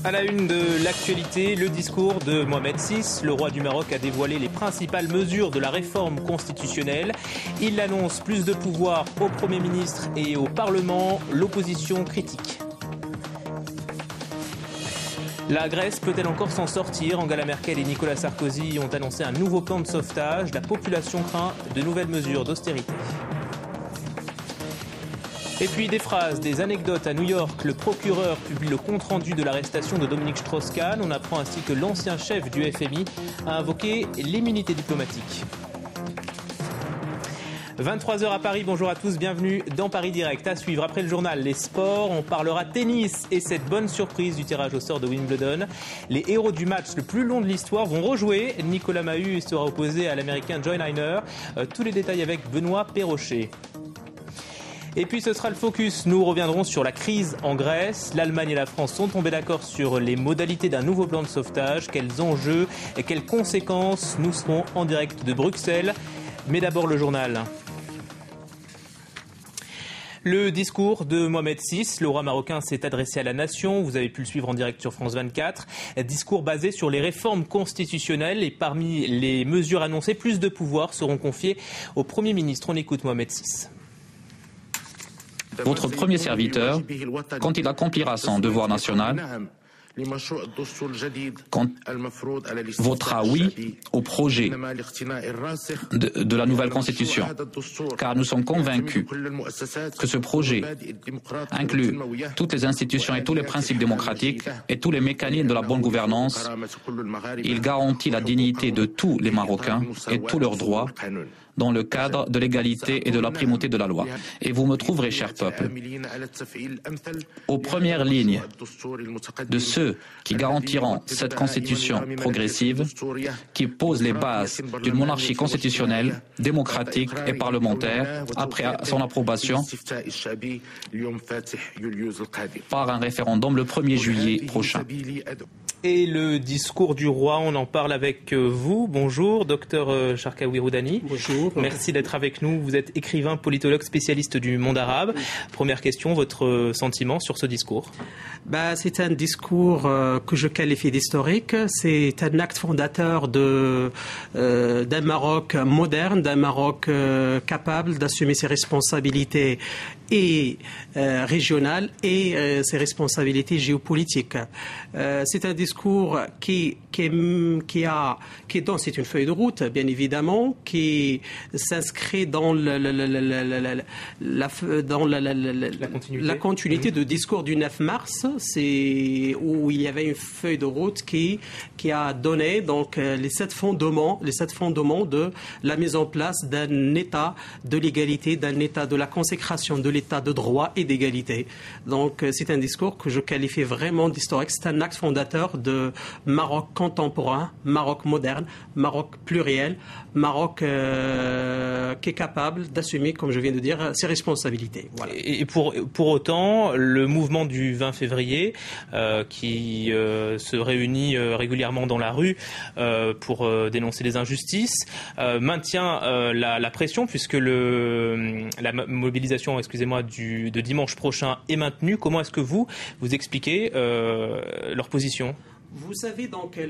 À la une de l'actualité, le discours de Mohamed VI. Le roi du Maroc a dévoilé les principales mesures de la réforme constitutionnelle. Il annonce plus de pouvoir au Premier ministre et au Parlement. L'opposition critique. La Grèce peut-elle encore s'en sortir? Angela Merkel et Nicolas Sarkozy ont annoncé un nouveau plan de sauvetage. La population craint de nouvelles mesures d'austérité. Et puis des phrases, des anecdotes à New York. Le procureur publie le compte-rendu de l'arrestation de Dominique Strauss-Kahn. On apprend ainsi que l'ancien chef du FMI a invoqué l'immunité diplomatique. 23h à Paris, bonjour à tous, bienvenue dans Paris Direct. À suivre après le journal, les sports, on parlera tennis et cette bonne surprise du tirage au sort de Wimbledon. Les héros du match le plus long de l'histoire vont rejouer. Nicolas Mahut sera opposé à l'américain John Isner. Tous les détails avec Benoît Perrochet. Et puis ce sera le focus. Nous reviendrons sur la crise en Grèce. L'Allemagne et la France sont tombés d'accord sur les modalités d'un nouveau plan de sauvetage. Quels enjeux et quelles conséquences? Nous serons en direct de Bruxelles. Mais d'abord le journal. Le discours de Mohamed VI, le roi marocain s'est adressé à la nation. Vous avez pu le suivre en direct sur France 24. Discours basé sur les réformes constitutionnelles. Et parmi les mesures annoncées, plus de pouvoirs seront confiés au Premier ministre. On écoute Mohamed VI. Votre premier serviteur, quand il accomplira son devoir national, votera oui au projet de la nouvelle Constitution, car nous sommes convaincus que ce projet inclut toutes les institutions et tous les principes démocratiques et tous les mécanismes de la bonne gouvernance. Il garantit la dignité de tous les Marocains et tous leurs droits dans le cadre de l'égalité et de la primauté de la loi. Et vous me trouverez, cher peuple, aux premières lignes de ceux qui garantiront cette constitution progressive qui pose les bases d'une monarchie constitutionnelle, démocratique et parlementaire après son approbation par un référendum le 1er juillet prochain. Et le discours du roi, on en parle avec vous. Bonjour, docteur Charkaoui Roudani. Bonjour. Merci d'être avec nous. Vous êtes écrivain, politologue, spécialiste du monde arabe. Première question, votre sentiment sur ce discours? C'est un discours que je qualifie d'historique. C'est un acte fondateur d'un Maroc moderne, d'un Maroc capable d'assumer ses responsabilités et régionales et ses responsabilités géopolitiques. C'est un discours c'est une feuille de route, bien évidemment, qui s'inscrit dans la continuité du discours du 9 mars, où il y avait une feuille de route qui a donné donc les sept fondements de la mise en place d'un État de l'égalité, d'un État de la consécration de l'État de droit et d'égalité. Donc c'est un discours que je qualifie vraiment d'historique. C'est un acte fondateur de Maroc contemporain, Maroc moderne, Maroc pluriel, Maroc qui est capable d'assumer, comme je viens de dire, ses responsabilités. Voilà. Et pour autant, le mouvement du 20 février, qui se réunit régulièrement dans la rue pour dénoncer les injustices, maintient la pression puisque la mobilisation, de dimanche prochain est maintenue. Comment est-ce que vous expliquez leur position? Vous savez, donc, les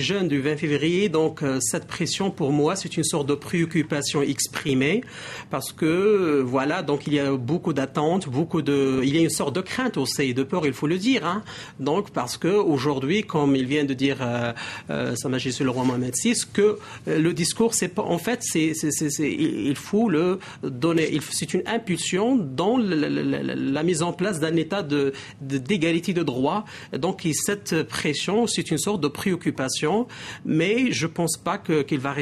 jeunes du 20 février, donc, cette pression, pour moi, c'est une sorte de préoccupation exprimée, parce que, voilà, donc, il y a beaucoup d'attentes, il y a une sorte de crainte aussi, de peur, il faut le dire, hein. Donc, parce que, aujourd'hui, comme il vient de dire, Sa Majesté le roi Mohamed VI, que le discours, c'est pas, en fait, il faut le donner, c'est une impulsion dans la mise en place d'un état d'égalité de droit. Donc cette pression, c'est une sorte de préoccupation, mais je ne pense pas qu'il va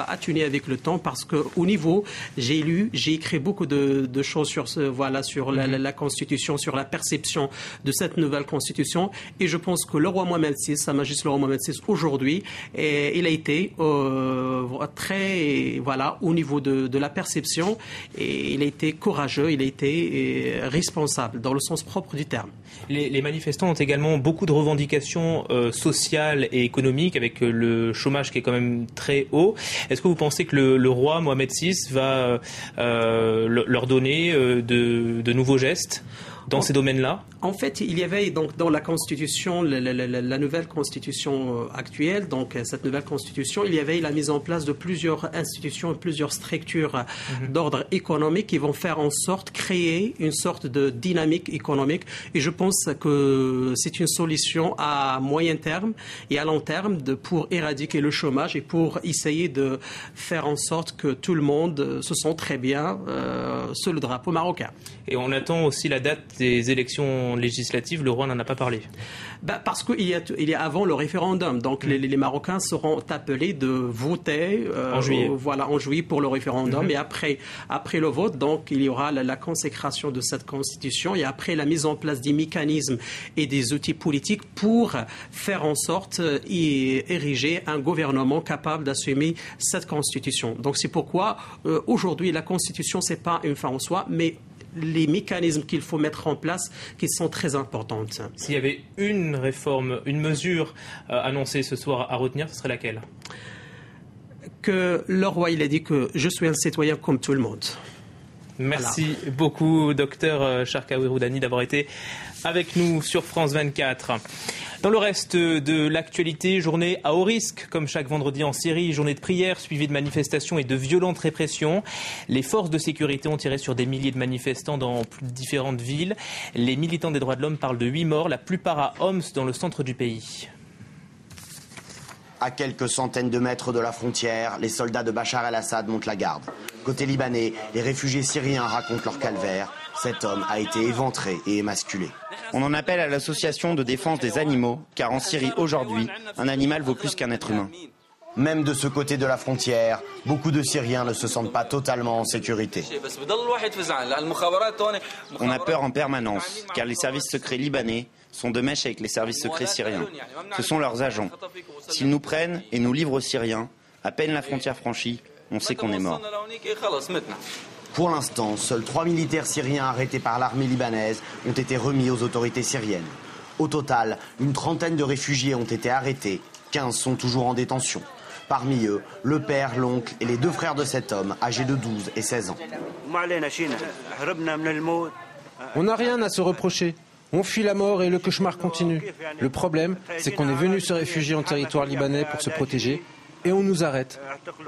atténuer avec le temps, parce qu'au niveau, j'ai écrit beaucoup de choses sur la Constitution, sur la perception de cette nouvelle Constitution, et je pense que le roi Mohamed VI, Sa Majesté le roi Mohamed VI, aujourd'hui, il a été très au niveau de la perception, et il a été courageux, il a été responsable dans le sens propre du terme. Les manifestants ont également également beaucoup de revendications sociales et économiques, avec le chômage qui est quand même très haut. Est-ce que vous pensez que le roi Mohamed VI va leur donner de nouveaux gestes dans ces domaines-là? En fait, il y avait donc dans la Constitution, la nouvelle Constitution actuelle, donc cette nouvelle Constitution, il y avait la mise en place de plusieurs institutions et plusieurs structures d'ordre économique qui vont faire en sorte créer une sorte de dynamique économique. Et je pense que c'est une solution à moyen terme et à long terme pour éradiquer le chômage et pour essayer de faire en sorte que tout le monde se sente très bien sous le drapeau marocain. Et on attend aussi la date des élections législatives. Le roi n'en a pas parlé. Parce qu'il y a avant le référendum. Donc les Marocains seront appelés de voter en juillet. En juillet pour le référendum. Et après le vote, donc il y aura la consécration de cette constitution et après la mise en place des mécanismes et des outils politiques pour faire en sorte d'ériger un gouvernement capable d'assumer cette constitution. Donc c'est pourquoi aujourd'hui la constitution c'est pas une fin en soi, mais les mécanismes qu'il faut mettre en place qui sont très importantes. S'il y avait une réforme, une mesure annoncée ce soir à retenir, ce serait laquelle? Que le roi il a dit que je suis un citoyen comme tout le monde. Merci beaucoup, docteur Charkaoui Roudani, d'avoir été avec nous sur France 24. Dans le reste de l'actualité, journée à haut risque, comme chaque vendredi en Syrie, journée de prière suivie de manifestations et de violentes répressions. Les forces de sécurité ont tiré sur des milliers de manifestants dans différentes villes. Les militants des droits de l'homme parlent de 8 morts, la plupart à Homs, dans le centre du pays. À quelques centaines de mètres de la frontière, les soldats de Bachar el-Assad montent la garde. Côté libanais, les réfugiés syriens racontent leur calvaire. Cet homme a été éventré et émasculé. On en appelle à l'association de défense des animaux, car en Syrie aujourd'hui, un animal vaut plus qu'un être humain. Même de ce côté de la frontière, beaucoup de Syriens ne se sentent pas totalement en sécurité. On a peur en permanence, car les services secrets libanais sont de mèche avec les services secrets syriens. Ce sont leurs agents. S'ils nous prennent et nous livrent aux Syriens, à peine la frontière franchie, on sait qu'on est mort. Pour l'instant, seuls 3 militaires syriens arrêtés par l'armée libanaise ont été remis aux autorités syriennes. Au total, une trentaine de réfugiés ont été arrêtés, 15 sont toujours en détention. Parmi eux, le père, l'oncle et les 2 frères de cet homme, âgés de 12 et 16 ans. On n'a rien à se reprocher. On fuit la mort et le cauchemar continue. Le problème, c'est qu'on est venu se réfugier en territoire libanais pour se protéger et on nous arrête.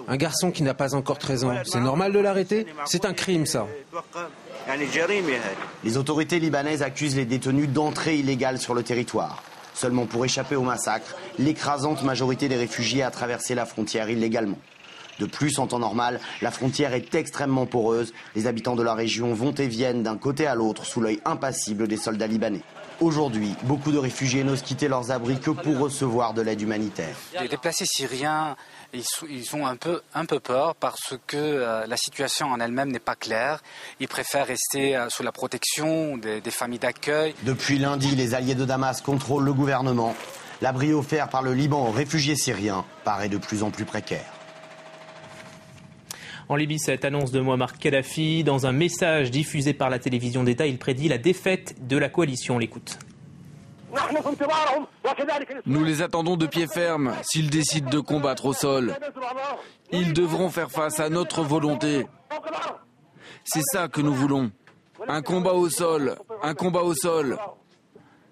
Un garçon qui n'a pas encore 13 ans, c'est normal de l'arrêter? C'est un crime, ça. Les autorités libanaises accusent les détenus d'entrée illégale sur le territoire. Seulement pour échapper au massacre, l'écrasante majorité des réfugiés a traversé la frontière illégalement. De plus, en temps normal, la frontière est extrêmement poreuse. Les habitants de la région vont et viennent d'un côté à l'autre sous l'œil impassible des soldats libanais. Aujourd'hui, beaucoup de réfugiés n'osent quitter leurs abris que pour recevoir de l'aide humanitaire. Les déplacés syriens, ils ont un peu peur parce que la situation en elle-même n'est pas claire. Ils préfèrent rester sous la protection des familles d'accueil. Depuis lundi, les alliés de Damas contrôlent le gouvernement. L'abri offert par le Liban aux réfugiés syriens paraît de plus en plus précaire. En Libye, cette annonce de Mouammar Kadhafi, dans un message diffusé par la télévision d'État, il prédit la défaite de la coalition. On l'écoute. Nous les attendons de pied ferme s'ils décident de combattre au sol. Ils devront faire face à notre volonté. C'est ça que nous voulons. Un combat au sol, un combat au sol.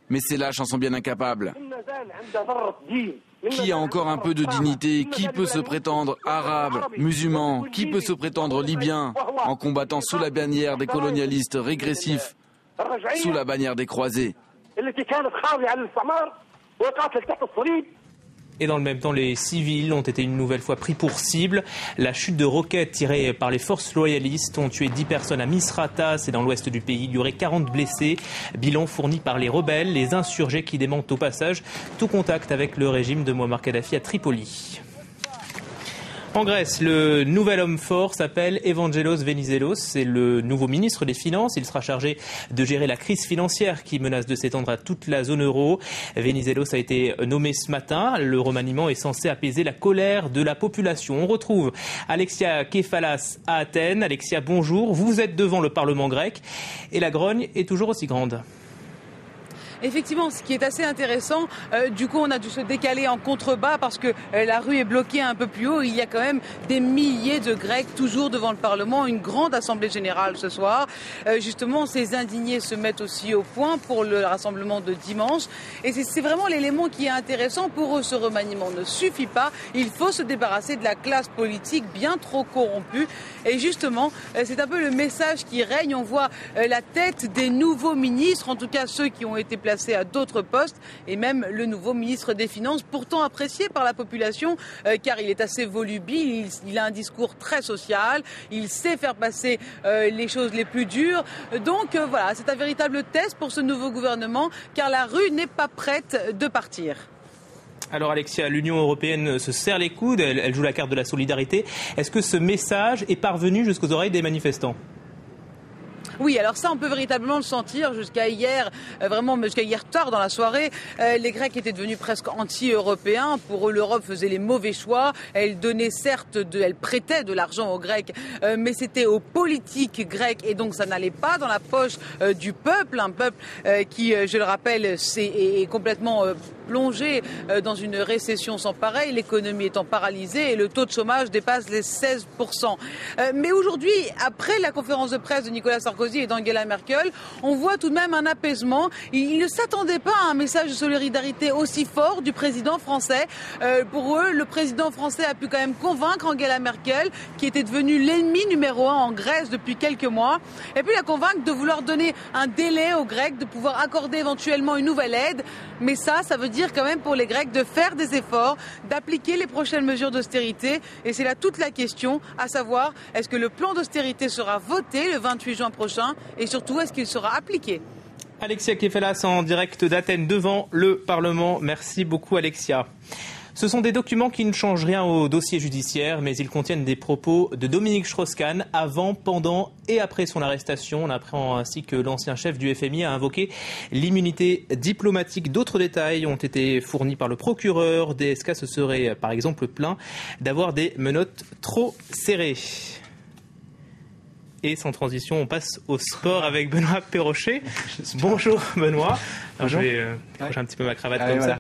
Mais ces lâches en sont bien incapables. Qui a encore un peu de dignité? Qui peut se prétendre arabe, musulman? Qui peut se prétendre libyen en combattant sous la bannière des colonialistes régressifs, sous la bannière des croisés? Et dans le même temps, les civils ont été une nouvelle fois pris pour cible. La chute de roquettes tirées par les forces loyalistes ont tué 10 personnes à Misrata, c'est dans l'ouest du pays. Il y aurait 40 blessés. Bilan fourni par les rebelles, les insurgés qui démentent au passage tout contact avec le régime de Mouammar Kadhafi à Tripoli. En Grèce, le nouvel homme fort s'appelle Evangelos Venizelos. C'est le nouveau ministre des Finances. Il sera chargé de gérer la crise financière qui menace de s'étendre à toute la zone euro. Venizelos a été nommé ce matin. Le remaniement est censé apaiser la colère de la population. On retrouve Alexia Kefalas à Athènes. Alexia, bonjour. Vous êtes devant le Parlement grec et la grogne est toujours aussi grande. Effectivement, ce qui est assez intéressant, du coup on a dû se décaler en contrebas parce que la rue est bloquée un peu plus haut. Il y a quand même des milliers de Grecs toujours devant le Parlement, une grande assemblée générale ce soir. Justement, ces indignés se mettent aussi au point pour le rassemblement de dimanche. Et c'est vraiment l'élément qui est intéressant. Pour eux, ce remaniement ne suffit pas. Il faut se débarrasser de la classe politique bien trop corrompue. Et justement, c'est un peu le message qui règne. On voit la tête des nouveaux ministres, en tout cas ceux qui ont été placés à d'autres postes, et même le nouveau ministre des Finances, pourtant apprécié par la population, car il est assez volubile, il a un discours très social, il sait faire passer les choses les plus dures. Donc voilà, c'est un véritable test pour ce nouveau gouvernement, car la rue n'est pas prête de partir. Alors Alexia, l'Union européenne se serre les coudes, elle joue la carte de la solidarité. Est-ce que ce message est parvenu jusqu'aux oreilles des manifestants ? Oui, alors ça, on peut véritablement le sentir. Jusqu'à hier, jusqu'à hier tard dans la soirée, les Grecs étaient devenus presque anti-européens. Pour eux, l'Europe faisait les mauvais choix. Elle donnait elle prêtait de l'argent aux Grecs, mais c'était aux politiques grecques, et donc ça n'allait pas dans la poche du peuple. Un peuple qui, je le rappelle, est complètement plongé dans une récession sans pareil, l'économie étant paralysée et le taux de chômage dépasse les 16%. Mais aujourd'hui, après la conférence de presse de Nicolas Sarkozy et d'Angela Merkel, on voit tout de même un apaisement. Ils ne s'attendaient pas à un message de solidarité aussi fort du président français. Pour eux, le président français a pu quand même convaincre Angela Merkel, qui était devenue l'ennemi numéro 1 en Grèce depuis quelques mois, et puis la convaincre de vouloir donner un délai aux Grecs, de pouvoir accorder éventuellement une nouvelle aide. Mais ça veut dire quand même pour les Grecs de faire des efforts, d'appliquer les prochaines mesures d'austérité. Et c'est là toute la question, à savoir, est-ce que le plan d'austérité sera voté le 28 juin prochain et surtout, est-ce qu'il sera appliqué ? Alexia Kefelas en direct d'Athènes devant le Parlement. Merci beaucoup Alexia. Ce sont des documents qui ne changent rien au dossier judiciaire, mais ils contiennent des propos de Dominique Strauss-Kahn avant, pendant et après son arrestation. On apprend ainsi que l'ancien chef du FMI a invoqué l'immunité diplomatique. D'autres détails ont été fournis par le procureur. DSK se serait par exemple plaint d'avoir des menottes trop serrées. Et sans transition, on passe au sport avec Benoît Perrochet. Bonjour Benoît. Alors, j'ai un petit peu ma cravate comme ça.